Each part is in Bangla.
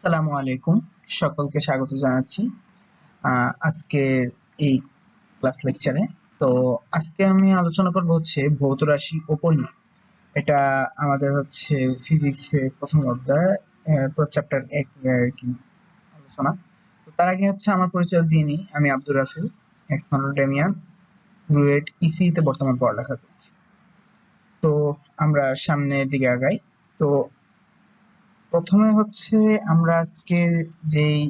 আসসালামু আলাইকুম, সকলকে স্বাগত জানাচ্ছি আজকে এই ক্লাস লেকচারে। তো আজকে আমি আলোচনা করব হচ্ছে ভৌত রাশি ও পরিমাপ। এটা আমাদের হচ্ছে ফিজিক্সের প্রথম অধ্যায়, চ্যাপ্টার 1 আর কি আলোচনা। তো তার আগে হচ্ছে আমার পরিচয় দিয়ে নিই। আমি আব্দুর রাফিল, এক্স ডেমিয়ান, গ্রুয়েট ইসি তে বর্তমান পড়ালেখা করছি। তো আমরা সামনের দিকে আগাই। তো প্রথমে হচ্ছে আমরা আজকে যেই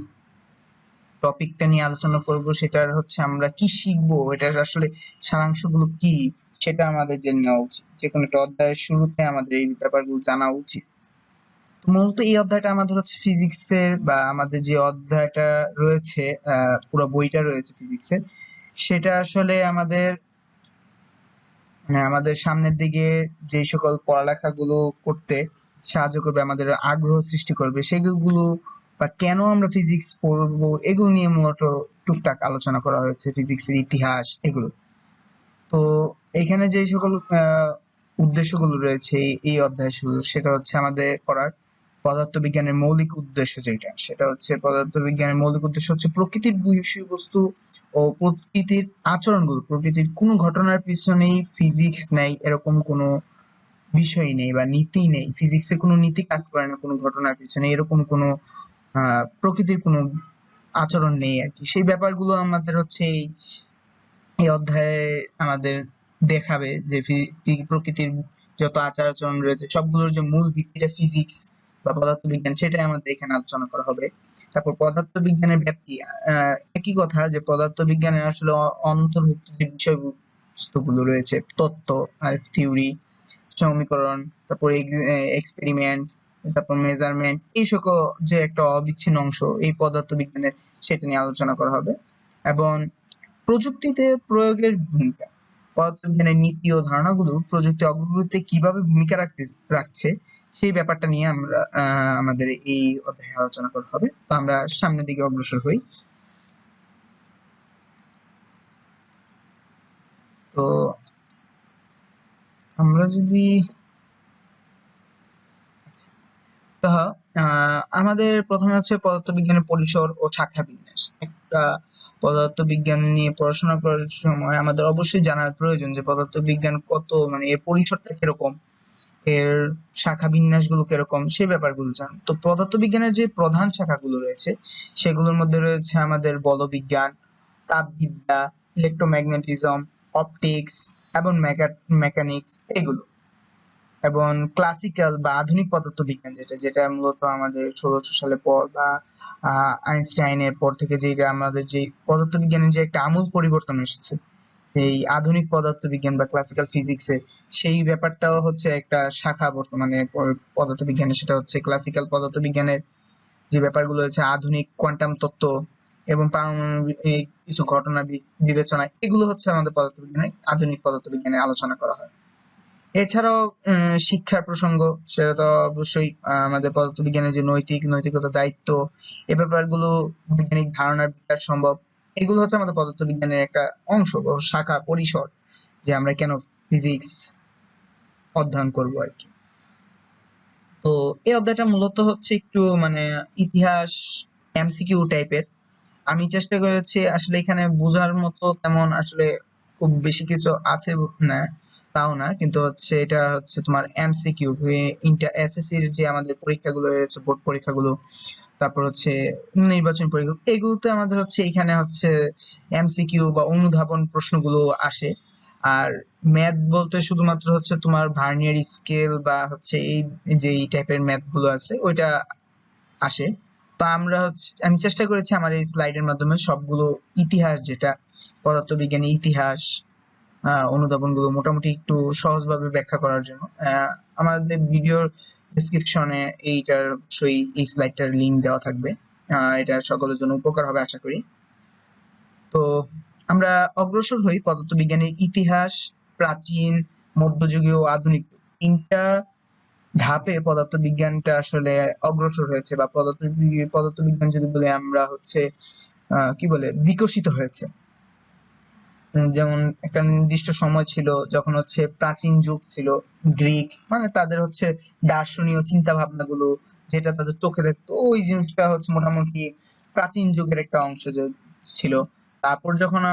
টপিকটা নিয়ে আলোচনা করব সেটার হচ্ছে আমরা কি শিখবো, এটার আসলে সারাংশগুলো কি সেটা আমাদের জেনে নেওয়া উচিত। যে কোনো একটা অধ্যায়ের শুরুতে আমাদের এই ব্যাপারগুলো জানা উচিত। তো মূলত এই অধ্যায়টা আমাদের হচ্ছে ফিজিক্সের, বা আমাদের যে অধ্যায়টা রয়েছে, পুরো বইটা রয়েছে ফিজিক্সের, সেটা আসলে আমাদের মানে আমাদের সামনের দিকে যে সকল পড়ালেখাগুলো করতে সাহায্য করবে, আমাদের আগ্রহ সৃষ্টি করবে, সেগুলো বা কেন আমরা ফিজিক্স পড়বো এগুলো নিয়ে মূলত টুকটাক আলোচনা করা হয়েছে, ফিজিক্সের ইতিহাস এগুলো। তো এখানে যে সকল উদ্দেশ্যগুলো রয়েছে এই অধ্যায় শুরু, সেটা হচ্ছে আমাদের পড়ার পদার্থবিজ্ঞানের মৌলিক উদ্দেশ্য। যেটা সেটা হচ্ছে পদার্থবিজ্ঞানের মৌলিক উদ্দেশ্য হচ্ছে প্রকৃতির বিষয়বস্তু ও প্রকৃতির আচরণগুলো, প্রকৃতির কোনো ঘটনার পিছনেই ফিজিক্স নেই এরকম কোনো বিষয় নেই বা নীতি নেই। ফিজিক্সে কোনো নীতি কাজ করে না কোনো ঘটনার পিছনে, এরকম কোনো প্রকৃতির কোনো আচরণ নেই আর কি। সেই ব্যাপারগুলো আমাদের হচ্ছে এই অধ্যায়ে আমাদের দেখাবে যে প্রকৃতির যত আচার আচরণ রয়েছে সবগুলোর যে মূল ভিত্তিটা ফিজিক্স বা পদার্থবিজ্ঞান, সেটাই আমাদের এখানে আলোচনা করা হবে। তারপর পদার্থবিজ্ঞানের ব্যাপ্তি, একই কথা যে পদার্থবিজ্ঞানের আসলে অন্তর্ভুক্ত যে বিষয়বস্তুগুলো রয়েছে, তত্ত্ব আর থিওরি, সমীকরণ, তারপর এক্সপেরিমেন্ট, তারপর মেজারমেন্ট, এই সকল যে একটা অবিচ্ছিন্ন অংশ এই পদার্থবিজ্ঞানের, সেটা নিয়ে আলোচনা করা হবে। এবং প্রযুক্তিতে প্রয়োগের ভূমিকা, পদার্থবিজ্ঞানের নীতি ও ধারণাগুলো প্রযুক্তি অগ্রগতিতে কিভাবে ভূমিকা রাখছে সেই ব্যাপারটা নিয়ে আমরা আমাদের এই অধ্যায়ে আলোচনা করা হবে। তো আমরা সামনের দিকে অগ্রসর হই। তো আমরা যদি আমাদের প্রথমে হচ্ছে পদার্থবিজ্ঞানের পরিসর ও শাখা বিন্যাস। একটা পদার্থবিজ্ঞান নিয়ে পড়াশোনা করার সময় আমাদের অবশ্যই জানার প্রয়োজন যে পদার্থবিজ্ঞান কত, মানে এর পরিসরটা কিরকম, এর শাখা বিন্যাসগুলো কিরকম, সেই ব্যাপারগুলো জান। তো পদার্থবিজ্ঞানের যে প্রধান শাখাগুলো রয়েছে সেগুলোর মধ্যে রয়েছে আমাদের বলবিজ্ঞান, তাপবিদ্যা, ইলেকট্রোম্যাগনেটিজম, অপটিক্স এবং মেকানিক্স এগুলো। এবং ক্লাসিক্যাল বা আধুনিক পদার্থবিজ্ঞান, যেটা যেটা মূলত আমাদের 1600 সালের পর বা আইনস্টাইনের পর থেকে যেটা আমাদের যে পদার্থবিজ্ঞানের যে একটা আমূল পরিবর্তন এসেছে, এই আধুনিক পদার্থবিজ্ঞান বা ক্লাসিক্যাল ফিজিক্সে, সেই ব্যাপারটাও হচ্ছে একটা শাখা বর্তমানে পদার্থবিজ্ঞানের। সেটা হচ্ছে ক্লাসিক্যাল পদার্থবিজ্ঞানের যে ব্যাপারগুলো হচ্ছে আধুনিক কোয়ান্টাম তত্ত্ব এবং পারমাণবিক কিছু ঘটনা বিবেচনা, এগুলো হচ্ছে আমাদের পদার্থবিজ্ঞানে, আধুনিক পদার্থবিজ্ঞানে আলোচনা করা হয়। এছাড়াও শিক্ষার প্রসঙ্গ, সেটা তো অবশ্যই আমাদের পদার্থবিজ্ঞানের যে নৈতিকতা, দায়িত্ব, এ ব্যাপারগুলো, বৈজ্ঞানিক ধারণার বিকাশ সম্ভব, এগুলো হচ্ছে আমাদের পদার্থবিজ্ঞানের একটা অংশ বা শাখা পরিসর, যে আমরা কেন ফিজিক্স অধ্যয়ন করব আর কি। তো এই অধ্যায়টা মূলত হচ্ছে একটু মানে ইতিহাস, এমসিকিউ টাইপের। আমি চেষ্টা করেছি আসলে এখানে বোঝার মতো তেমন আসলে খুব বেশি কিছু আছে না, তাও না, কিন্তু হচ্ছে এটা হচ্ছে তোমার এমসিকিউ, ইন্টার এসএসসির যে আমাদের পরীক্ষাগুলো রয়েছে, বোর্ড পরীক্ষাগুলো, তারপর হচ্ছে নির্বাচন পরীক্ষা, এগুলোতে আমাদের হচ্ছে এখানে হচ্ছে এমসিকিউ বা অনুধাবন প্রশ্নগুলো আসে। আর ম্যাথ বলতে শুধুমাত্র হচ্ছে তোমার ভার্নিয়ার স্কেল বা হচ্ছে এই যে এই টাইপের ম্যাথ গুলো আছে ওইটা আসে। তো আমি চেষ্টা করেছি আমার এই স্লাইডের মাধ্যমে সবগুলো ইতিহাস, যেটা পদার্থবিজ্ঞানের ইতিহাস, অনুধাবনগুলো মোটামুটি একটু সহজভাবে ব্যাখ্যা করার জন্য। আমাদের ভিডিওর ডেসক্রিপশনে এইটার অবশ্যই এই স্লাইডটার লিংক দেওয়া থাকবে। এটা সকলের জন্য উপকার হবে আশা করি। তো আমরা অগ্রসর হই পদার্থবিজ্ঞানের ইতিহাস, প্রাচীন, মধ্যযুগীয় ও আধুনিক, তিনটা ধাপে পদার্থবিজ্ঞানটা আসলে অগ্রসর হয়েছে, বা পদার্থবিজ্ঞান যদি বলে আমরা হচ্ছে কি বলে বিকশিত হয়েছে। যেমন একটা নির্দিষ্ট সময় ছিল যখন হচ্ছে প্রাচীন যুগ ছিল, গ্রিক মানে তাদের হচ্ছে দার্শনীয় চিন্তা ভাবনাগুলো, যেটা তাদের চোখে দেখতো, ওই জিনিসটা হচ্ছে মোটামুটি প্রাচীন যুগের একটা অংশ ছিল। তারপর যখন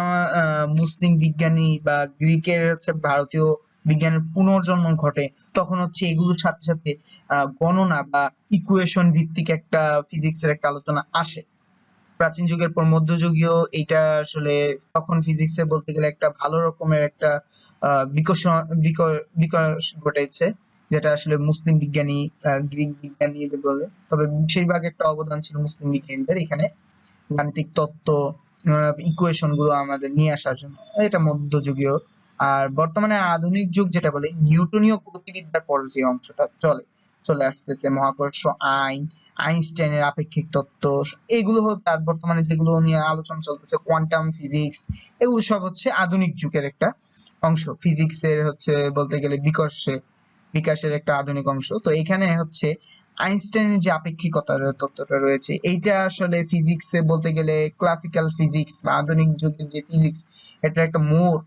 মুসলিম বিজ্ঞানী বা গ্রিকের হচ্ছে ভারতীয় বিজ্ঞানের পুনর্জন্ম ঘটে, তখন হচ্ছে এগুলোর সাথে সাথে গণনা বা ইকুয়েশন ভিত্তিক একটা ফিজিক্সের একটা আলোচনা আসে। প্রাচীন যুগের পর মধ্যযুগীয় এইটা আসলে তখন ফিজিক্সে বলতে গেলে একটা ভালো রকমের একটা বিকশ বিকাশ ঘটেছে, যেটা আসলে মুসলিম বিজ্ঞানী গ্রিক বিজ্ঞানীদের বলে। তবে বেশিরভাগ একটা অবদান ছিল মুসলিম বিজ্ঞানীদের এখানে, গাণিতিক তত্ত্ব, ইকুয়েশন গুলো আমাদের নিয়ে আসার জন্য। এটা মধ্যযুগীয়। আর বর্তমানে আধুনিক যুগ যেটা বলে, নিউটনীয় গতিবিদ্যার পর যে অংশটা চলে আসতেছে, মহাকর্ষ আইন, আইনস্টাইনের আপেক্ষিক তত্ত্ব, এগুলো হচ্ছে, আর বর্তমানে যেগুলো নিয়ে আলোচনা চলতেছে কোয়ান্টাম ফিজিক্স, এগুলো সব হচ্ছে আধুনিক যুগের একটা অংশ। ফিজিক্সের হচ্ছে বলতে গেলে বিকাশের একটা আধুনিক অংশ। তো এখানে হচ্ছে আইনস্টাইনের যে আপেক্ষিকতার তত্ত্বটা রয়েছে, এইটা আসলে ফিজিক্সে বলতে গেলে ক্লাসিক্যাল ফিজিক্স বা আধুনিক যুগের যে ফিজিক্স, এটা একটা মোড়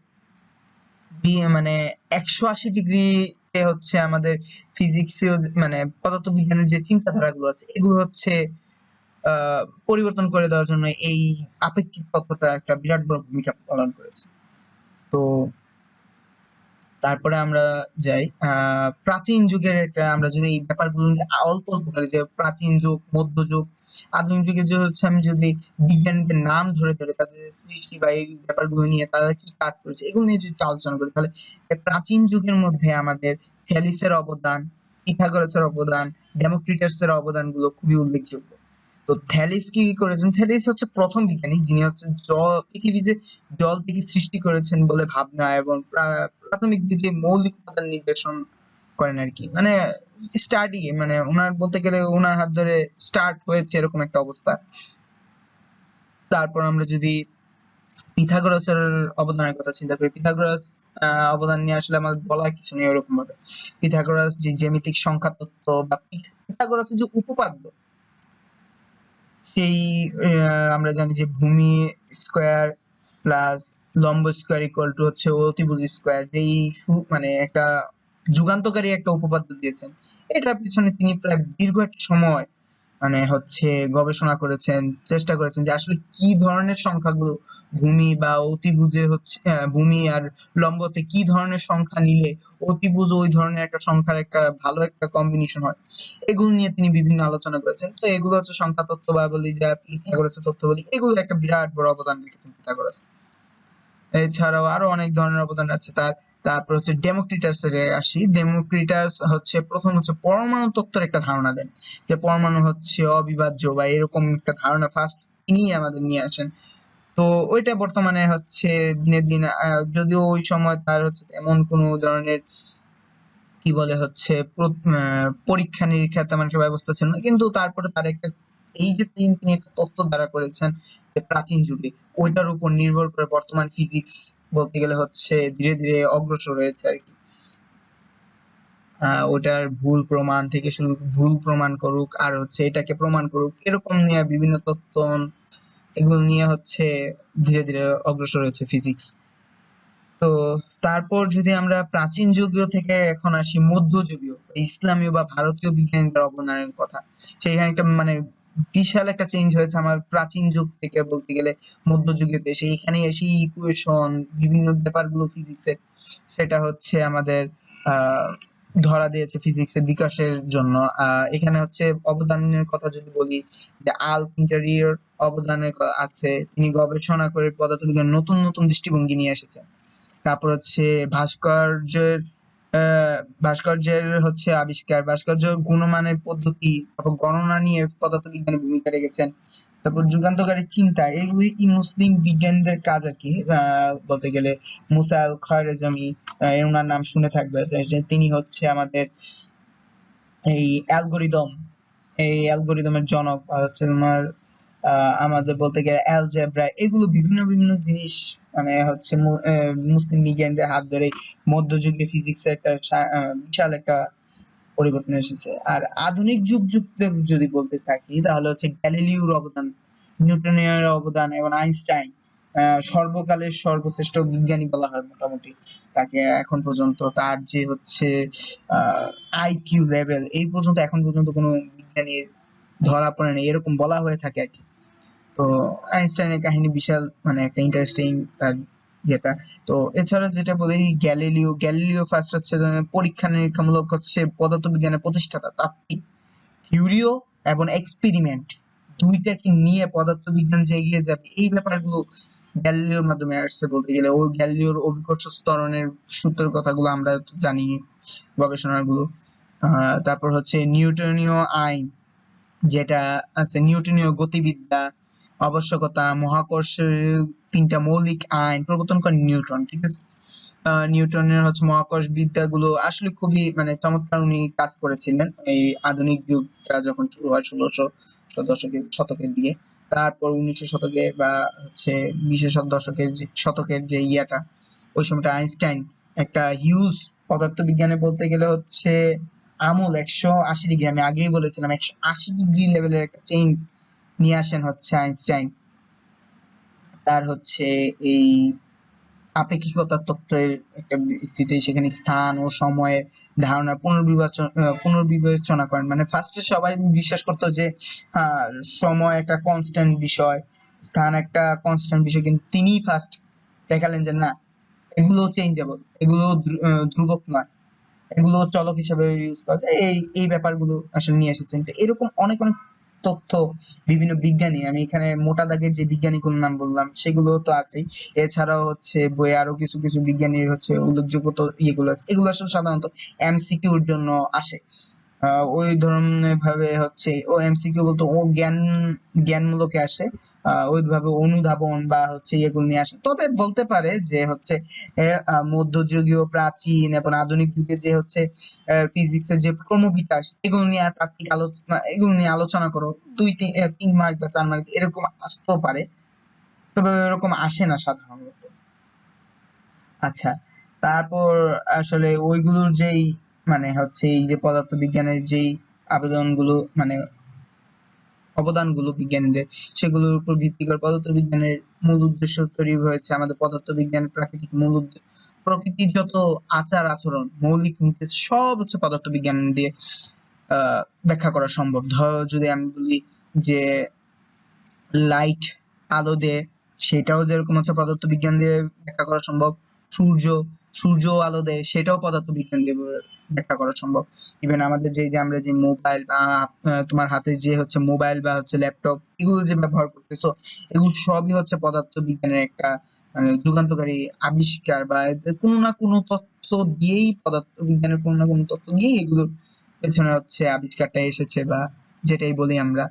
মানে 180 ডিগ্রিতে হচ্ছে আমাদের ফিজিক্সে, মানে পদার্থবিজ্ঞানের যে চিন্তাধারা গুলো আছে, এগুলো হচ্ছে পরিবর্তন করে দেওয়ার জন্য এই আপেক্ষিক তত্ত্বটা একটা বিরাট বড় ভূমিকা পালন করেছে। তো তারপরে আমরা যাই প্রাচীন যুগের একটা, আমরা যদি এই ব্যাপারগুলো নিয়ে অল্প অল্প করি, যে প্রাচীন যুগ, মধ্যযুগ, আধুনিক যুগে, যে হচ্ছে আমি যদি বিজ্ঞানীদের নাম ধরে ধরে তাদের সৃষ্টি বা এই ব্যাপারগুলো নিয়ে তারা কি কাজ করেছে এগুলো নিয়ে যদি একটু আলোচনা করি, তাহলে এই প্রাচীন যুগের মধ্যে আমাদের থ্যালিসের অবদান, পিথাগোরাসের অবদান, ডেমোক্রিটাসের অবদান গুলো খুবই উল্লেখযোগ্য। তো থ্যালিস কি করেছেন? থ্যালিস হচ্ছে প্রথম বিজ্ঞানী যিনি হচ্ছে পৃথিবী যে জল থেকে সৃষ্টি করেছেন বলে ভাবনা এবং প্রাথমিক যে মৌলিক উপাদান নির্দেশন করেন আর কি, মানে স্টাডি, মানে ওনার বলতে গেলে ওনার হাত ধরে স্টার্ট হয়েছে এরকম একটা অবস্থা। তারপর আমরা যদি পিথাগোরাসের অবদানের কথা চিন্তা করি, পিথাগোরাস অবদান নিয়ে আসলে আমার বলার কিছু নেই ওরকম ভাবে। পিথাগোরাস যে জ্যামিতিক সংখ্যা তত্ত্ব বা পিথাগোরাসের যে উপপাদ্য, সেই আমরা জানি যে ভূমি স্কয়ার প্লাস লম্ব স্কয়ার ইকুয়াল টু হচ্ছে অতিভুজ স্কয়ার, যেই মানে একটা যুগান্তকারী একটা উপপাদ্য দিয়েছেন। এটার পিছনে তিনি প্রায় দীর্ঘ একটা সময় মানে হচ্ছে গবেষণা করেছেন, চেষ্টা করেছেন যে আসলে কি ধরনের সংখ্যাগুলো ভূমি বা অতিভুজে হচ্ছে, ভূমি আর লম্বতে কি ধরনের সংখ্যা নিলে অতিভুজ ওই ধরনের একটা সংখ্যার একটা ভালো একটা কম্বিনেশন হয়, এগুলো নিয়ে তিনি বিভিন্ন আলোচনা করেছেন। তো এগুলো হচ্ছে সংখ্যা তত্ত্ব বা বলি, যা পিথাগোরাসের তত্ত্ব বলি, এগুলো একটা বিরাট বড় অবদান রেখেছেন পিথাগোরাস। এছাড়াও আরো অনেক ধরনের অবদান আছে তার। তারপর হচ্ছে ডেমোক্রিটাসের আসি। ডেমোক্রিটাস হচ্ছে প্রথম হচ্ছে পরমাণু তত্ত্বের একটা ধারণা দেন, যে পরমাণু হচ্ছে অবিভাজ্য বা এরকম একটা ধারণা ফার্স্ট তিনি আমাদের নিয়ে আসেন। তো ওইটা বর্তমানে হচ্ছে দিনের দিন, যদিও ওই সময় তার হচ্ছে এমন কোনো ধরনের কি বলে হচ্ছে পরীক্ষা নিরীক্ষা তেমন একটা ব্যবস্থা ছিল না, কিন্তু তারপরে তার একটা, এই যে তিনি একটা তত্ত্ব দ্বারা করেছেন যে প্রাচীন যুগে, ওইটার উপর নির্ভর করে বর্তমান ফিজিক্স বলতে গেলে হচ্ছে ধীরে ধীরে অগ্রসর হয়েছে আর কি। ওটার ভুল প্রমাণ থেকে শুরু, ভুল প্রমাণ করুক আর হচ্ছে এটাকে প্রমাণ করুক, এরকম নিয়ে বিভিন্ন তত্ত্ব, এগুলো নিয়ে হচ্ছে ধীরে ধীরে অগ্রসর হয়েছে ফিজিক্স। তো তারপর যদি আমরা প্রাচীন যুগীয় থেকে এখন আসি মধ্যযুগীয়, ইসলামীয় বা ভারতীয় বিজ্ঞানীদের অবদানের কথা, সেইখানে একটা মানে বিশাল একটা চেঞ্জ হয়েছে আমার প্রাচীন যুগ থেকে বলতে গেলে মধ্যযুগীয়তে এসে। এখানে এসে ইকুয়েশন, বিভিন্ন ব্যাপারগুলো ফিজিক্সের, সেটা হচ্ছে আমাদের আহ ধরা দিয়েছে ফিজিক্সের বিকাশের জন্য। এখানে হচ্ছে অবদানের কথা যদি বলি, যে আলকিন্টারির অবদানের আছে, তিনি গবেষণা করে পদার্থবিজ্ঞান নতুন নতুন দৃষ্টিভঙ্গি নিয়ে এসেছেন। তারপর হচ্ছে ভাস্কর্যের ভাস্কর্যের হচ্ছে আবিষ্কার, ভাস্কর্য গুণমানের পদ্ধতি, তারপর গণনা নিয়ে পদার্থবিজ্ঞানের ভূমিকা রেখেছেন। তারপর যুগান্তকারী চিন্তা, এগুলি মুসলিম বিজ্ঞানীদের কাজ আর কি। বলতে গেলে মুসা আল খওয়ারেজমি, ওনার নাম শুনে থাকবে, যে তিনি হচ্ছে আমাদের এই অ্যালগোরিদমের জনক, বা হচ্ছে তোমার আমাদের বলতে গেলে অ্যালজেব্রা, এগুলো বিভিন্ন বিভিন্ন জিনিস মানে হচ্ছে মুসলিম বিজ্ঞানীদের হাত ধরে মধ্যযুগে ফিজিক্সের একটা বিশাল একটা পরিবর্তন এসেছে। আর আধুনিক যুগে যদি বলতে থাকি, তাহলে হচ্ছে গ্যালিলিওর অবদান, নিউটনের অবদান এবং আইনস্টাইন, সর্বকালের সর্বশ্রেষ্ঠ বিজ্ঞানী বলা হয় মোটামুটি তাকে এখন পর্যন্ত। তার যে হচ্ছে আইকিউ লেভেল এই পর্যন্ত এখন পর্যন্ত কোনো বিজ্ঞানীর ধরা পড়ে না এরকম বলা হয়ে থাকে আর কি। তো আইনস্টাইনের কাহিনী বিশাল মানে একটা ইন্টারেস্টিং তার ইয়েটা। তো এছাড়া যেটা বলি গ্যালিলিও ফার্স্ট হচ্ছে পরীক্ষা নিরীক্ষামূলক হচ্ছে পদার্থবিজ্ঞানের প্রতিষ্ঠাতা। তার থিওরিও এবং এক্সপেরিমেন্ট দুইটাকে নিয়ে পদার্থবিজ্ঞান যে এগিয়ে যাবে এই ব্যাপারগুলো গ্যালিলিওর মাধ্যমে আসছে বলতে গেলে। ওই গ্যালিলিওর অভিকর্ষ ত্বরণের সূত্রের কথাগুলো আমরা তো জানি গবেষণাগুলো। তারপর হচ্ছে নিউটনীয় আইন যেটা আছে, নিউটনীয় গতিবিদ্যা, আবশ্যকতা, মহাকর্ষের তিনটা মৌলিক আইন প্রবর্তন করেন নিউটন, ঠিক আছে। নিউটনের হচ্ছে মহাকর্ষ বিদ্যাগুলো আসলে খুবই মানে চমৎকার উনি কাজ করেছিলেন এই আধুনিক যুগটা যখন শুরু হয় 1600 শতকের দিকে। তারপর 1900 শতকের বা হচ্ছে 20 শতকের যে ইয়াটা ওই সময়টা আইনস্টাইন একটা হিউজ পদার্থবিজ্ঞানে বলতে গেলে হচ্ছে আমূল 180 ডিগ্রি, আমি আগেই বলেছিলাম 180 ডিগ্রি লেভেলের একটা চেঞ্জ নিয়ে আসেন হচ্ছে আইনস্টাইন। তার হচ্ছে এই আপেক্ষিকতার তত্ত্বের একটা ভিত্তিতে সেখানে স্থান ও সময়ের ধারণা পুনর্বিবেচনা করেন। মানে ফার্স্টে সবাই বিশ্বাস করতো যে সময় একটা কনস্ট্যান্ট বিষয়, স্থান একটা কনস্ট্যান্ট বিষয়, কিন্তু তিনি ফার্স্ট দেখালেন যে না, এগুলো চেঞ্জেবল, এগুলো ধ্রুবক নয়, এগুলো চলক হিসেবে ইউজ করা যায়। এই ব্যাপারগুলো আসলে নিয়ে এসেছেন। তো এরকম অনেক অনেক তথ্য বিভিন্ন বিজ্ঞানী, আমি এখানে মোটা দাগের যে বিজ্ঞানীগুলোর নাম বললাম সেগুলো তো আছেই। এছাড়াও হচ্ছে বইয়ে আরো কিছু কিছু বিজ্ঞানীর হচ্ছে উল্লেখযোগ্য তো ইয়েগুলো আছে, এগুলো আসলে সাধারণত এমসিকিউর জন্য আসে। ওই ধরনের ভাবে হচ্ছে ও এমসিকিউ বলতে ও জ্ঞানমূলকে আসে। ওইভাবে অনুধাবন বা হচ্ছে এগুলো নিয়ে আসে। তবে বলতে পারে যে হচ্ছে মধ্যযুগীয়, প্রাচীন এবং আধুনিক যুগে যে হচ্ছে ফিজিক্সের যে ক্রমবিকাশ এগুলো নিয়ে তাত্ত্বিক আলোচনা, এগুলো নিয়ে আলোচনা করো 3 মার্ক বা 4 মার্ক এরকম আসতেও পারে, তবে এরকম আসে না সাধারণত। আচ্ছা, তারপর আসলে ওইগুলোর যেই মানে হচ্ছে এই যে পদার্থবিজ্ঞানের যেই আবেদনগুলো মানে অবদানগুলো বিজ্ঞানীদের, সেগুলোর উপর ভিত্তি করে পদার্থবিজ্ঞানের মূল উদ্দেশ্য তৈরি হয়েছে। আমাদের পদার্থবিজ্ঞান প্রাকৃতিক প্রকৃতির যত আচার আচরণ, মৌলিক নীতি সব হচ্ছে পদার্থবিজ্ঞান দিয়ে ব্যাখ্যা করা সম্ভব। ধরো যদি আমি বলি যে লাইট আলো দেয়, সেটাও যেরকম হচ্ছে পদার্থবিজ্ঞান দিয়ে ব্যাখ্যা করা সম্ভব। সূর্য সূর্য আলো দেয়, সেটাও পদার্থবিজ্ঞান দিয়ে ব্যাখ্যা করা সম্ভব। ইভেন আমাদের যে আমরা যে মোবাইল বা তোমার হাতে যে হচ্ছে মোবাইল বা হচ্ছে ল্যাপটপ এগুলো যে ব্যবহার করতেছো, এগুলো সবই হচ্ছে পদার্থবিজ্ঞানের একটা মানে যুগান্তকারী আবিষ্কার, বা এতে কোনো না কোনো তথ্য দিয়েই, পদার্থবিজ্ঞানের কোনো না কোনো তথ্য দিয়েই এগুলোর পেছনে হচ্ছে আবিষ্কারটা এসেছে, বা যেটাই বলি আমরা।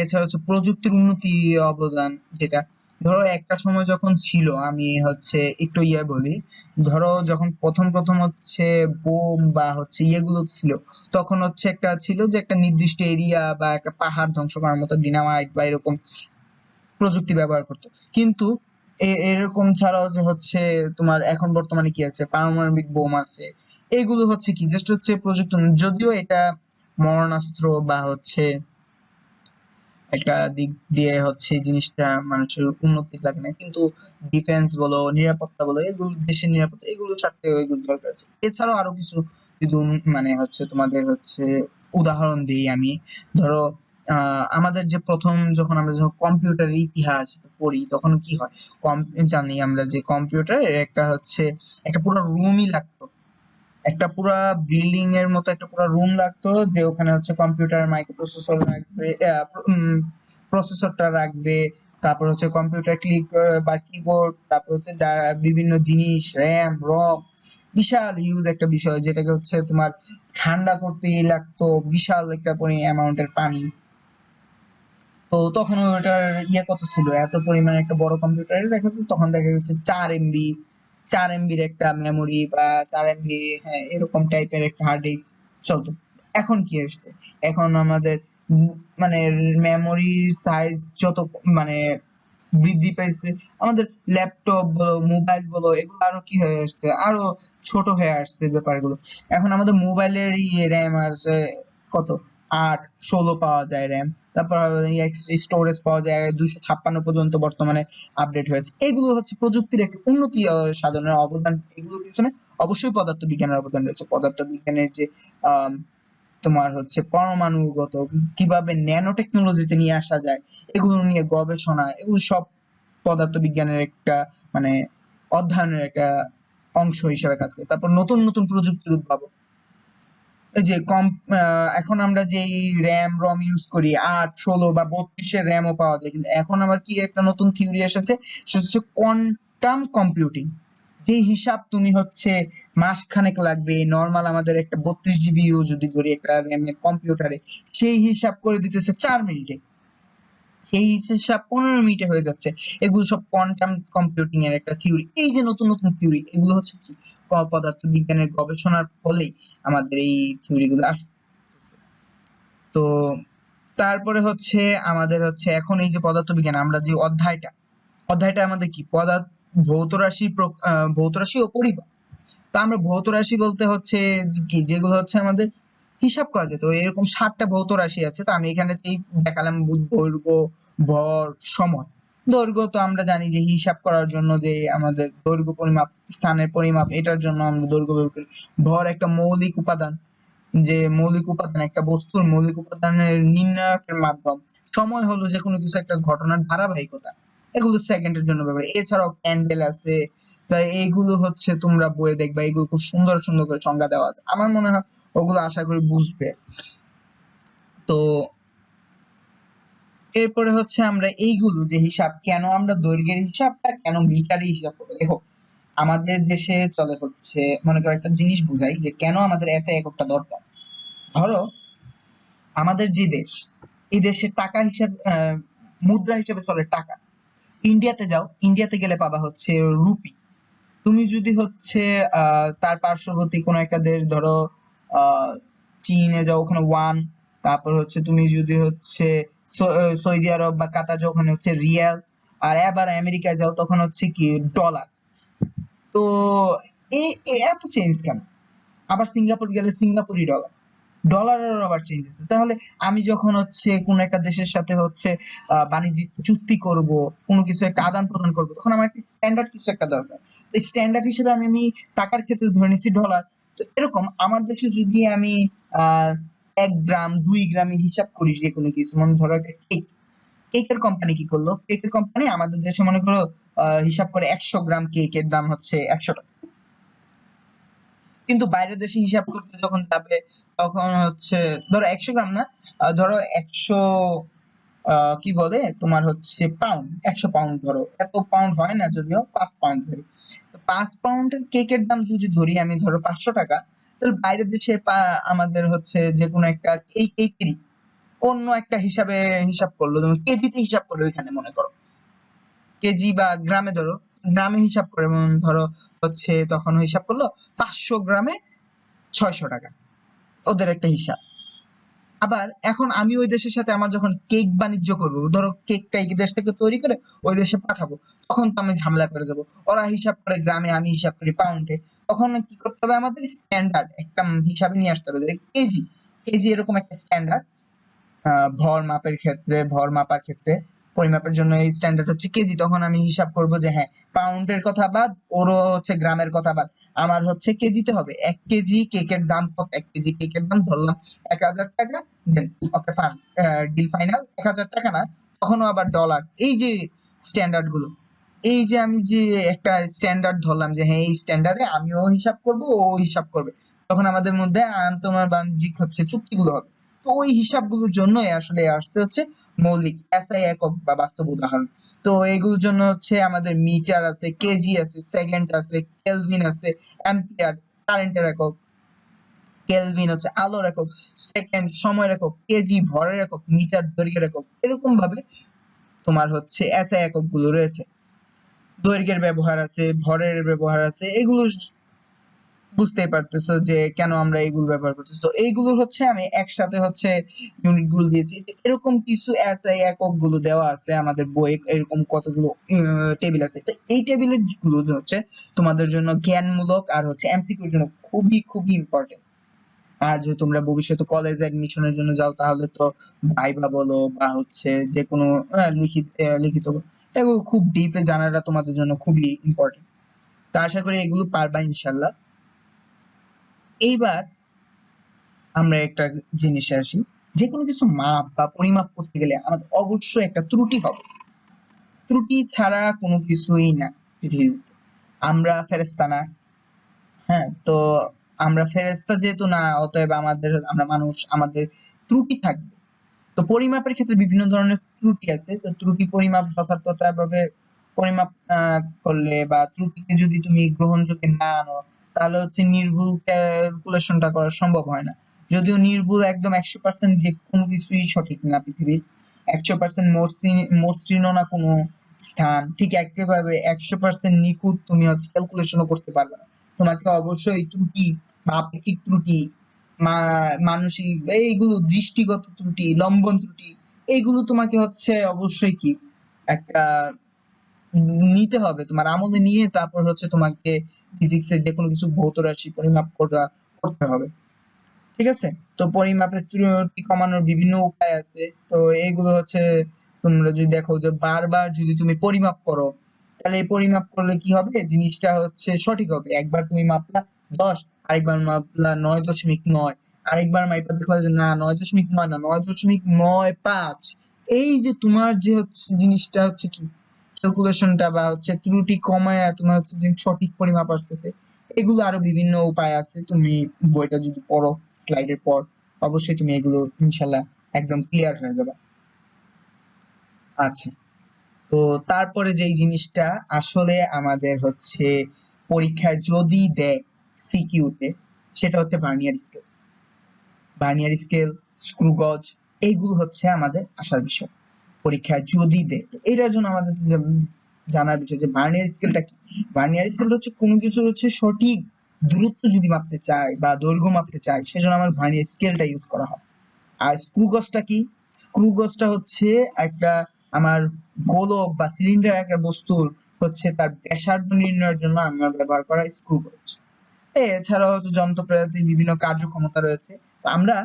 এছাড়া হচ্ছে প্রযুক্তির উন্নতি অবদান, যেটা ধরো একটা সময় যখন ছিল, আমি হচ্ছে একটু বলি, ধরো যখন প্রথম হচ্ছে বোম বা হচ্ছে ইয়েগুলো ছিল, তখন হচ্ছে একটা ছিল যে একটা নির্দিষ্ট এরিয়া বা একটা পাহাড় ধ্বংস করার মতো ডিনামাইট বা এরকম প্রযুক্তি ব্যবহার করতো। কিন্তু এরকম ছাড়াও যে হচ্ছে তোমার এখন বর্তমানে কি আছে, পারমাণবিক বোম আছে। এগুলো হচ্ছে কি জাস্ট হচ্ছে প্রযুক্তি, যদিও এটা মরণাস্ত্র বা হচ্ছে একটা দিক দিয়ে হচ্ছে এই জিনিসটা মানুষের উন্নতি লাগে না, কিন্তু ডিফেন্স বলো, নিরাপত্তা বলো, এগুলো দেশের নিরাপত্তা এগুলো স্বার্থে এগুলো দরকার আছে। এছাড়াও আরো কিছু যদি মানে হচ্ছে তোমাদের হচ্ছে উদাহরণ দিই আমি। ধরো আমাদের যে প্রথম যখন আমরা যখন কম্পিউটারের ইতিহাস পড়ি তখন কি হয়, জানি আমরা যে কম্পিউটারের একটা হচ্ছে একটা পুরো রুমই লাগতো, একটা পুরা বিল্ডিং এর মতো একটা পুরো রুম লাগতো, যে ওখানে হচ্ছে কম্পিউটার, মাইক্রোপ্রসেসর রাখবে, প্রসেসরটা রাখবে, তারপর হচ্ছে কম্পিউটার ক্লিক বা কিবোর্ড, তারপর হচ্ছে বিভিন্ন জিনিস, র্যাম রম, বিশাল হিউজ একটা বিষয়, যেটাকে হচ্ছে তোমার ঠান্ডা করতেই লাগতো বিশাল একটা অ্যামাউন্টের পানি। তো তখন ওটার কত ছিল, এত পরিমাণে একটা বড় কম্পিউটারে দেখা যেত, তখন দেখা যাচ্ছে 4 MB, 4 MBর একটা মেমোরি বা 4 MB, হ্যাঁ এরকম টাইপের একটা হার্ড ডিস্ক চলতো। এখন কি আসছে, এখন আমাদের মানে মেমোরির সাইজ যত মানে বৃদ্ধি পাইছে, আমাদের ল্যাপটপ বলো, মোবাইল বলো, এগুলো আরো কি হয়ে আসছে, আরো ছোট হয়ে আসছে ব্যাপারগুলো। এখন আমাদের মোবাইলের র্যাম আছে কত, 8 16 পাওয়া যায় র্যাম, তারপর স্টোরেজ পাওয়া যায় 256 পর্যন্ত বর্তমানে আপডেট হয়েছে। এগুলো হচ্ছে প্রযুক্তির একটা উন্নতি সাধনের অবদান। এগুলোর পিছনে অবশ্যই পদার্থবিজ্ঞানের অবদান রয়েছে। পদার্থবিজ্ঞানের যে আহ তোমার হচ্ছে পরমাণুগত কিভাবে ন্যানো টেকনোলজিতে নিয়ে আসা যায়, এগুলো নিয়ে গবেষণা, এগুলো সব পদার্থবিজ্ঞানের একটা মানে অধ্যয়নের একটা অংশ হিসেবে কাজ করে। তারপর নতুন নতুন প্রযুক্তির উদ্ভাবন, এই যে এখন আমরা যেই র্যাম রম ইউজ করি 8 16 বা 32 এর র্যামও পাওয়া যায়, কিন্তু এখন আবার কি একটা নতুন থিওরি এসেছে, সেটা হচ্ছে কোয়ান্টাম কম্পিউটিং। যে হিসাব তুমি হচ্ছে মাসখানেক লাগবে নরমাল আমাদের একটা 32 GB যদি ধরি একটা র্যামের কম্পিউটারে, সেই হিসাব করে দিতেছে 4 মিনিটে, সেই হিসাব 15 মিনিটে হয়ে যাচ্ছে। এগুলো সব কোয়ান্টাম কম্পিউটিং এর একটা থিওরি। এই যে নতুন নতুন থিওরি, এগুলো হচ্ছে কি পদার্থ বিজ্ঞানের গবেষণার ফলেই আমাদের এই থিওরি গুলো আসছে। তো তারপরে হচ্ছে আমাদের হচ্ছে এখন এই যে পদার্থবিজ্ঞান আমরা যে অধ্যায়টা আমাদের কি ভৌত রাশি ভৌত রাশি ও পরিমাপ। তো আমরা ভৌত রাশি বলতে হচ্ছে কি যেগুলো হচ্ছে আমাদের হিসাব করা যেত, এরকম 7টা ভৌত রাশি আছে। তো আমি এখানে দেখালাম দৈর্ঘ্য, ভর, সময়। দৈর্ঘ্য তো আমরা জানি যে হিসাব করার জন্য যে আমাদের দৈর্ঘ্য পরিমাপ, স্থানের পরিমাপ, এটার জন্য আমরা দৈর্ঘ্য ব্যবহার করি। ভর একটা মৌলিক উপাদান, যে মৌলিক উপাদান একটা বস্তুর মৌলিক উপাদানের নির্ণায়কের মাধ্যম। সময় হলো যে কোনো কিছু একটা ঘটনার ধারাবাহিকতা, এগুলো সেকেন্ডের জন্য ব্যবহার। এছাড়াও ক্যান্ডেল আছে, তাই এইগুলো হচ্ছে তোমরা বইয়ে দেখবা, এগুলো খুব সুন্দর সুন্দর করে সংজ্ঞা দেওয়া আছে, আমার মনে হয় ওগুলো আশা করি বুঝবে। তো এরপরে হচ্ছে আমরা এইগুলো যে হিসাব, কেন আমরা দৈর্ঘ্যের হিসাবটা কেন মিটারে হিসাব করবো। দেখো আমাদের দেশে চলে হচ্ছে, মনে করো একটা জিনিস বুঝাই যে কেন আমাদের এসআই এককটা দরকার। ধরো আমাদের যে দেশ, এই দেশের টাকা হিসাব মুদ্রা হিসেবে চলে টাকা। ইন্ডিয়াতে যাও, ইন্ডিয়াতে গেলে পাবা হচ্ছে রুপি। তুমি যদি হচ্ছে তার পার্শ্ববর্তী কোনো একটা দেশ ধরো আহ চীনে যাও, ওখানে ওয়ান। তারপর হচ্ছে তুমি যদি হচ্ছে সৌদি আরব বা কাতার যাও, ওখানে হচ্ছে রিয়াল। আর এবার আমেরিকায় যাও তখন হচ্ছে কি ডলার। তো এত চেঞ্জ কেন? আবার সিঙ্গাপুর গেলে সিঙ্গাপুরি ডলার, ডলারের আবার চেঞ্জ আছে। তাহলে আমি যখন হচ্ছে কোন একটা দেশের সাথে হচ্ছে বাণিজ্যিক চুক্তি করব, কোনো কিছু একটা আদান প্রদান করব, তখন আমার একটা স্ট্যান্ডার্ড কিছু একটা দরকার। তো স্ট্যান্ডার্ড হিসেবে আমি টাকার ক্ষেত্রে ধরে নিচ্ছি ডলার। তো এরকম আমার দেশে যদি আমি আহ 1 গ্রাম 2 গ্রামে হিসাব করি যে কোনো কিছু, মনে ধরো একটা কেকের কোম্পানি কি করলো, কেকের কোম্পানি আমাদের দেশে মনে করো হিসাব করে 100 গ্রাম কেকের দাম হচ্ছে 100 টাকা। কিন্তু বাইরের দেশে হিসাব করতে যখন যাবে তখন হচ্ছে ধরো 100 গ্রাম না, ধরো 100 কি বলে তোমার হচ্ছে পাউন্ড, 100 পাউন্ড ধরো, এত পাউন্ড হয় না যদিও, 5 পাউন্ড ধরি। তো 5 পাউন্ডের কেকের দাম যদি ধরি আমি ধরো 500 টাকা, তাহলে বাইরের দেশে আমাদের হচ্ছে যে কোনো একটা এই কেকেরই অন্য একটা হিসাবে হিসাব করলো, তুমি কেজিতে হিসাব করো, এখানে মনে করো কেজি বা গ্রামে ধরো, গ্রামে হিসাব করে ধরো হচ্ছে তখন হিসাব করলো 500 গ্রামে 600 টাকা, ওদের একটা হিসাব। আবার এখন আমি ওই দেশের সাথে আমার যখন কেক বাণিজ্য করবো, ধরো কেকটা এই দেশ থেকে তৈরি করে ওই দেশে পাঠাবো, তখন তো আমি ঝামেলা করে যাব। ওরা হিসাব করে গ্রামে, আমি হিসাব করি পাউন্ডে। তখন কি করতে হবে, আমাদের স্ট্যান্ডার্ড একটা হিসাবে নিয়ে আসতে হবে যে কেজি, কেজি এরকম একটা স্ট্যান্ডার্ড। ভর মাপের ক্ষেত্রে, ভর মাপার ক্ষেত্রে পরিমাপের জন্য এই স্ট্যান্ডার্ড হচ্ছে কেজি। তখন আমি হিসাব করব যে হ্যাঁ, পাউন্ডের কথা বাদ, ওরও হচ্ছে গ্রামের কথা বাদ, আমার হচ্ছে কেজিতে হবে। 1 কেজি কেকের দাম কত, 1 কেজি কেকের দাম ধরলাম 1000 টাকা, দেন ওকে ফাইন, ডিল ফাইনাল। 1000 টাকা না, তখনও আবার ডলার। এই যে স্ট্যান্ডার্ড গুলো, এই যে আমি যে একটা স্ট্যান্ডার্ড ধরলাম যে হ্যাঁ এই স্ট্যান্ডার্ডে আমিও হিসাব করব, ও হিসাব করবে, তখন আমাদের মধ্যে আন্তঃবাণিজ্যিক হচ্ছে চুক্তিগুলো হবে। তো ওই হিসাবগুলোর জন্যই আসলে আসছে হচ্ছে মৌলিক এসআই একক বা বাস্তব উদাহরণ। তো এগুলোর জন্য হচ্ছে আমাদের মিটার আছে, কেজি আছে, সেকেন্ড আছে, কেলভিন আছে, অ্যাম্পিয়ার কারেন্টের একক, কেলভিন হচ্ছে আলোর একক, সেকেন্ড সময়ের একক, কেজি ভরের একক, মিটার দৈর্ঘ্যের একক। এরকম ভাবে তোমার হচ্ছে এসআই একক গুলো রয়েছে। দৈর্ঘ্যের ব্যবহার আছে, ভরের ব্যবহার আছে, এগুলো বুঝতেই পারতেছো যে কেন আমরা এইগুলো ব্যবহার করতেছি। তো এইগুলো হচ্ছে আমি একসাথে হচ্ছে ইউনিট গুলো দিয়েছি। এরকম কিছু এসআই একক গুলো দেওয়া আছে আমাদের বইয়ে, এরকম কতগুলো টেবিল আছে। তো এই টেবিলের গুলো হচ্ছে তোমাদের জন্য জ্ঞানমূলক আর হচ্ছে এমসিকিউর জন্য খুবই খুবই ইম্পর্টেন্ট। আর যদি তোমরা ভবিষ্যতে কলেজ অ্যাডমিশনের জন্য যাও তাহলে তো ভাইবা বলো বা হচ্ছে যে কোনো লিখিত এগুলো খুব ডিপে জানাটা তোমাদের জন্য খুবই ইম্পর্টেন্ট। তা আশা করি এগুলো পারবা ইনশাল্লাহ। এইবার আমরা একটা জিনিসে আসি, যে কোনো কিছু মাপ বা পরিমাপ করতে গেলে আমাদের অবশ্যই একটা ত্রুটি হবে। ত্রুটি ছাড়া কোনো কিছুই না পৃথিবীতে। আমরা ফেরেশতা না, হ্যাঁ? তো আমরা ফেরেশতা যেহেতু না, অতএব আমরা মানুষ, আমাদের ত্রুটি থাকবে। তো পরিমাপের ক্ষেত্রে বিভিন্ন ধরনের ত্রুটি আছে। তো ত্রুটি পরিমাপ যথাযথভাবে পরিমাপ করলে বা ত্রুটিকে যদি তুমি গ্রহণযোগ্য না আনো, তাহলে হচ্ছে নির্ভুল ক্যালকুলেশনটা করা সম্ভব হয় না। যদিও নির্ভুল একদম 100% যে কোনো কিছুই সঠিক না পৃথিবীর। 100% মসৃণও না কোনো স্থান। ঠিক একইভাবে 100% নিখুঁত তুমি হচ্ছে ক্যালকুলেশনও করতে পারবে না। তোমাকে অবশ্যই ত্রুটি বা আপেক্ষিক ত্রুটি, মানসিক এইগুলো, দৃষ্টিগত ত্রুটি, লম্বন ত্রুটি, এইগুলো তোমাকে হচ্ছে অবশ্যই কি একটা নিতে হবে, তোমার আমলে নিয়ে তারপর হচ্ছে তোমাকে ফিজিক্সের যে কোনো কিছু ভৌত রাশি পরিমাপ করতে হবে। ঠিক আছে? তো পরিমাপের ত্রুটি কমানোর বিভিন্ন উপায় আছে। তো এইগুলো হচ্ছে তোমরা যদি দেখো যে বারবার যদি তুমি পরিমাপ করো, তাহলে এই পরিমাপ করলে কি হবে, জিনিসটা হচ্ছে সঠিক হবে। একবার তুমি মাপলা 10, আরেকবার মাপলা 9.9, আরেকবার মাইপা দেখলা যে না 9.9 না 9.95। এই যে তোমার যে হচ্ছে জিনিসটা হচ্ছে কি ক্যালকুলেশনটা বা হচ্ছে ত্রুটি কমায় তোমার হচ্ছে যে সঠিক পরিমাপ আসতেছে। এগুলো আরো বিভিন্ন উপায় আছে, তুমি বইটা যদি পড়ো স্লাইডের পর, অবশ্যই তুমি এগুলো ইনশাল্লাহ একদম ক্লিয়ার হয়ে যাবে। আচ্ছা, তো তারপরে যেই জিনিসটা আসলে আমাদের হচ্ছে পরীক্ষায় যদি দেয় সিকিউতে, সেটা হচ্ছে vernier scale. Vernier scale, screw গজ, এইগুলো হচ্ছে আমাদের আসার বিষয় পরীক্ষায় যদি দেয়। তো এটার জন্য আমাদের জানার বিষয় যে ভার্নিয়ার স্কেলটা কি। ভার্নিয়ার স্কেলটা হচ্ছে কোনো কিছু হচ্ছে সঠিক দূরত্ব যদি মাপতে চাই বা দৈর্ঘ্য মাপতে চাই, সেজন্য আমার ভার্নিয়ার স্কেলটা ইউজ করা হয়। আর স্ক্রু গজটা কি? স্ক্রু গজটা হচ্ছে একটা আমার গোলক বা সিলিন্ডার একটা বস্তুর হচ্ছে তার ব্যাসার্ধ নির্ণয়ের জন্য আমরা ব্যবহার করা স্ক্রু গজ। এছাড়াও হচ্ছে যন্ত্রপাতির বিভিন্ন কার্যক্ষমতা রয়েছে। তো আমরা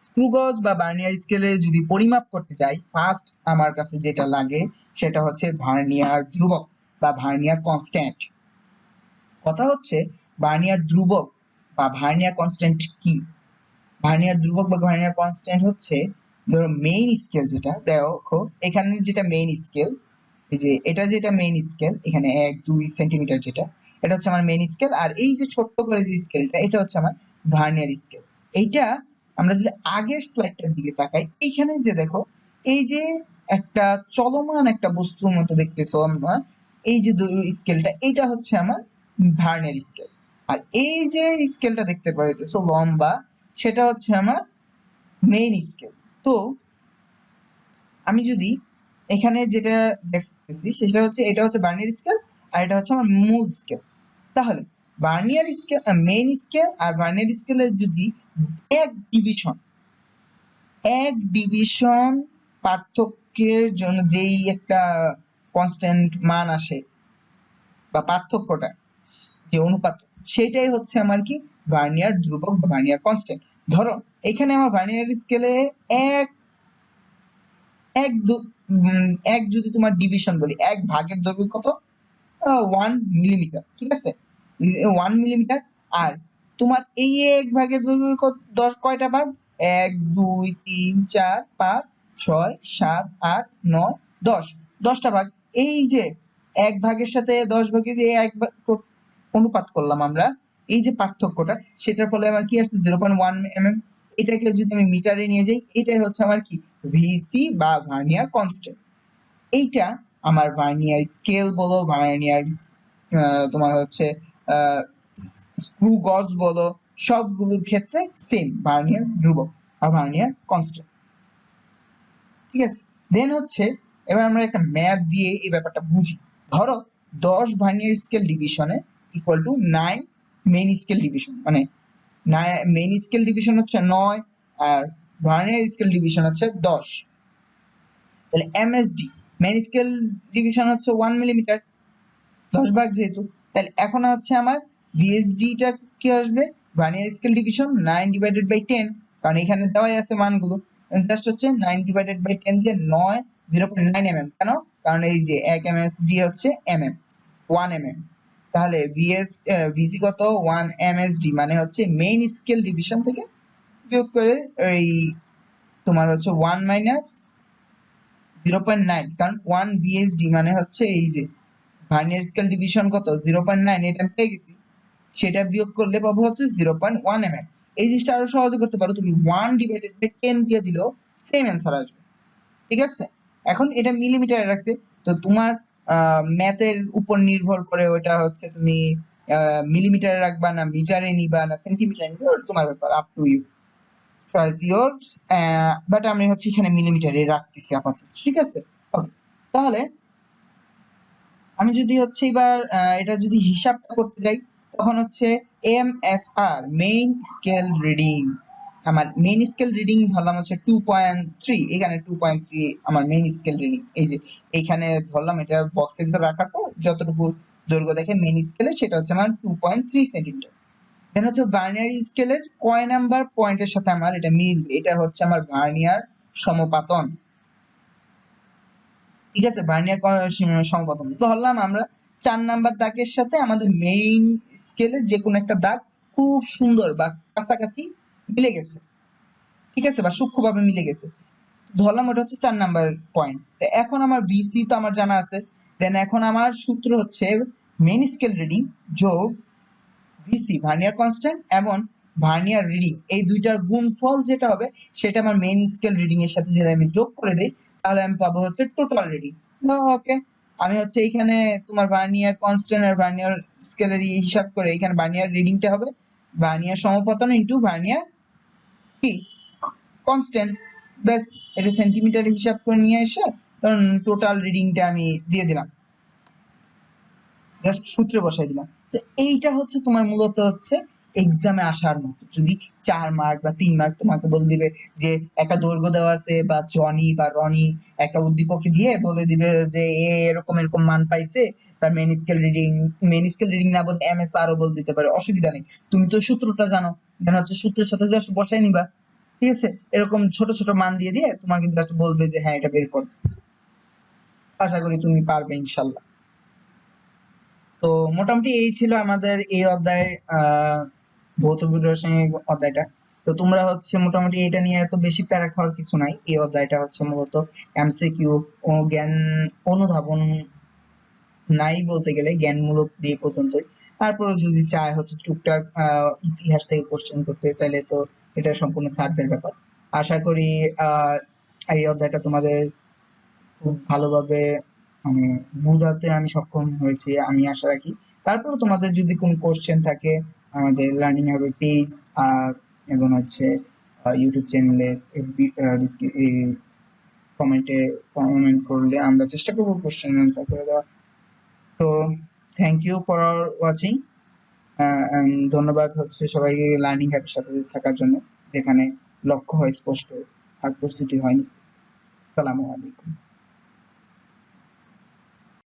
স্ক্রু গজ বা ভার্নিয়ার স্কেলে যদি পরিমাপ করতে চাই, ফার্স্ট আমার কাছে যেটা লাগে সেটা হচ্ছে ভার্নিয়ার ধ্রুবক বা ভার্নিয়ার কনস্ট্যান্ট। কথা হচ্ছে ভার্নিয়ার ধ্রুবক বা ভার্নিয়ার কনস্ট্যান্ট কি? ভার্নিয়ার ধ্রুবক বা ভার্নিয়ার কনস্ট্যান্ট হচ্ছে, ধরো মেইন স্কেল যেটা দেখো এখানে, যেটা মেইন স্কেল, এই যে এটা যেটা মেইন স্কেল, এখানে 1-2 সেন্টিমিটার যেটা, এটা হচ্ছে আমার মেইন স্কেল। আর এই যে ছোট্ট করে যে স্কেলটা, এটা হচ্ছে আমার ভার্নিয়ার স্কেল। এইটা আমরা যদি আগের স্লাইডটার দিকে তাকাই, এইখানে যে দেখো এই যে একটা চলমান একটা বস্তুর মতো দেখতেছো আমরা, এই যে স্কেলটা, এটা হচ্ছে আমার ভার্নিয়ার স্কেল। আর এই যে স্কেলটা দেখতে পাইতেছো লম্বা, সেটা হচ্ছে আমার মেইন স্কেল। তো আমি যদি এখানে যেটা দেখতেছি সেটা হচ্ছে, এটা হচ্ছে ভার্নিয়ার স্কেল আর এটা হচ্ছে আমার মূল স্কেল। তাহলে ভার্নিয়ার স্কেল, মেইন স্কেল আর ভার্নিয়ার স্কেলের যদি এক ডিভিশন এক ডিভিশন পার্থক্যের জন্য যেই একটা কনস্ট্যান্ট মান আসে বা পার্থক্যটা, যে অনুপাত, সেটাই হচ্ছে আমার কি ভার্নিয়ার ধ্রুবক বা ভার্নিয়ার কনস্ট্যান্ট। ধরো এখানে আমার ভার্নিয়ার স্কেলে এক এক এক যদি তোমার ডিভিশন বলি, এক ভাগের দৈর্ঘ্য কত? 1 মিলিমিটার, ঠিক আছে? 1 মিলিমিটার। আর তোমার এই এক ভাগের দৈর্ঘ্য কয়টা ভাগ? 1, 2, 3, 4, 5, 6, 7, 8, 9, 10, 10টা ভাগ। এই যে এক ভাগের সাথে 10 ভাগের এই এক ভাগ অনুপাত করলাম আমরা, এই যে পার্থক্যটা, সেটার ফলে আমার কি আসছে 0.1 mm। এটাকে যদি আমি মিটারে নিয়ে যাই, এটাই হচ্ছে আমার কি ভিসি বা ভার্নিয়ার কনস্ট্যান্ট। এইটা আমার ভার্নিয়ার স্কেল বলো, ভার্নিয়ার তোমার হচ্ছে স্ক্রু গজ বলো, সবগুলোর ক্ষেত্রে সেম ভার্নিয়ার ধ্রুবক বা ভার্নিয়ার কনস্ট্যান্ট। ঠিক আছে? দেন হচ্ছে এবার আমরা একটা ম্যাথ দিয়ে এই ব্যাপারটা বুঝি। ধরো 10 ভার্নিয়ার স্কেল ডিভিশনে equal to 9 main scale division, মানে মেইন স্কেল ডিভিশন হচ্ছে 9 আর ভার্নিয়ার স্কেল ডিভিশন হচ্ছে 10। তাহলে এমএসডি মেইন স্কেল ডিভিশন হচ্ছে 1 মিলিমিটার, 10 ভাগ যেহেতু, তাহলে এখন হচ্ছে আমার ভিএসডিটা কি আসবে ভার্নিয়ার স্কেল ডিভিশন 9/10, কারণ এখানে দেওয়াই আছে মানগুলো, জাস্ট হচ্ছে 9/10 দিয়ে 9 0.9 mm। কেন? কারণ এই যে 1 MSD হচ্ছে mm 1 mm, তাহলে ভিসি কত 1 MSD, মানে হচ্ছে মেইন স্কেল ডিভিশন থেকে বিয়োগ করে এই তোমার হচ্ছে 1 মাইনাস 0.9, কারণ 1 VSD মানে হচ্ছে এই যে ভার্নিয়ার স্কেল ডিভিশন কত 0.9, এটা আমি পেয়ে গেছি, সেটা বিয়োগ করলে পাবো হচ্ছে 0.1 mm। এই জিনিসটা আরো সহজে করতে পারো, তুমি 1/10 দিয়ে দিলেও সেম অ্যান্সার আসবে, ঠিক আছে? এখন এটা মিলিমিটারে রাখছে, তো তোমার ম্যাথের উপর নির্ভর করে ওটা হচ্ছে তুমি মিলিমিটারে রাখবা না মিটারে নিবা না সেন্টিমিটারে নিবা, ওটা তোমার ব্যাপার, up to you, choice yours. But আমি হচ্ছে এখানে মিলিমিটারে রাখতেছি আপাতত, ঠিক আছে? ওকে, তাহলে আমি যদি হচ্ছে এবার এটা যদি হিসাবটা করতে যাই, তখন হচ্ছে MSR মেইন স্কেল রিডিং, আমার মেইন স্কেল রিডিং ধরলাম হচ্ছে 2.3, এখানে 2.3 আমার মেইন স্কেল রিডিং, এই যে এইখানে ধরলাম, এটা বক্সের ভিতর রাখার পর যতটুকু দৈর্ঘ্য দেখে মেইন স্কেলে সেটা হচ্ছে আমার 2.3 সেন্টিমিটার। দেন হচ্ছে ভার্নিয়ার স্কেলের কয় নাম্বার পয়েন্টের সাথে আমার এটা মিলবে, এটা হচ্ছে আমার ভার্নিয়ার সমপাতন, ঠিক আছে? ভার্নিয়ার সমপাতন ধরলাম আমরা 4 নাম্বার দাগের সাথে আমাদের মেইন স্কেলের যে কোনো একটা দাগ খুব সুন্দর বা কাছাকাছি মিলে গেছে, ঠিক আছে, বা সূক্ষ্মভাবে মিলে গেছে, ধরলাম ওটা হচ্ছে 4 নাম্বার পয়েন্ট। তো এখন আমার ভিসি তো আমার জানা আছে, দেন এখন আমার সূত্র হচ্ছে মেইন স্কেল রিডিং যোগ ভিসি ভার্নিয়ার কনস্ট্যান্ট এবং ভার্নিয়ার রিডিং, এই দুইটার গুণফল যেটা হবে সেটা আমার মেইন স্কেল রিডিং এর সাথে যদি আমি যোগ করে দেই, তাহলে আমি পাবো হচ্ছে টোটাল রিডিং। ওকে, আমি হচ্ছে এইখানে তোমার ভার্নিয়ার কনস্ট্যান্ট আর ভার্নিয়ার স্কেলের হিসাব করে এখানে ভার্নিয়ার রিডিংটা হবে ভার্নিয়ার সমপতন ইনটু ভার্নিয়ার কি কনস্ট্যান্ট, ব্যাস, এটা সেন্টিমিটারে হিসাব করে নিয়ে এসে টোটাল রিডিংটা আমি দিয়ে দিলাম, জাস্ট সূত্রে বসাই দিলাম। তো এইটা হচ্ছে তোমার মূলত হচ্ছে এক্সামে আসার মতো, যদি 4 মার্ক বা 3 মার্ক তোমাকে বলে দিবে যে একটা দৈর্ঘ্য দেওয়া আছে বা জনি বা রনি একটা উদ্দীপকে দিয়ে বলে দিবে যে এ এরকম এরকম মান পাইছে, তার মেন স্কেল রিডিং না বলে MSR ও বলে দিতে পারে, অসুবিধা নেই, তুমি তো সূত্রটা জানো, দেন হচ্ছে সূত্রের সাথে জাস্ট বসাই নিবা, ঠিক আছে? এরকম ছোট ছোট মান দিয়ে দিয়ে তোমাকে জাস্ট বলবে যে হ্যাঁ এটা বের কর, আশা করি তুমি পারবে ইনশাল্লাহ। তো মোটামুটি এই ছিল আমাদের এই অধ্যায়, ভৌত রাসায়নিক অধ্যায়টা। তো তোমরা হচ্ছে মোটামুটি এটা নিয়ে এত বেশি প্যারা খাওয়ার কিছু নাই, এই অধ্যায়টা হচ্ছে মূলত MCQ ও জ্ঞান অনুধাবন নাই বলতে গেলে, জ্ঞানমূলক দিয়ে পর্যন্তই। তারপরে যদি চায় হচ্ছে টুকটাক ইতিহাস থেকে কোশ্চেন করতে, তাহলে তো এটা সম্পূর্ণ স্যারদের ব্যাপার। আশা করি আহ এই অধ্যায়টা তোমাদের খুব ভালোভাবে মানে বোঝাতে আমি সক্ষম হয়েছি, আমি আশা রাখি। তারপরে তোমাদের যদি কোনো কোশ্চেন থাকে আমাদের লার্নিং হবে পেজ এবং হচ্ছে ইউটিউব চ্যানেলে এই কমেন্ট করলে আমরা চেষ্টা করবো কোশ্চেন অ্যান্সার করে দেওয়া। তো থ্যাংক ইউ ফর ওয়াচিং, ধন্যবাদ হচ্ছে সবাইকে লার্নিং হ্যাবের সাথে থাকার জন্য, যেখানে লক্ষ্য হয় স্পষ্ট আর প্রস্তুতি হয়নি। আসসালামু আলাইকুম।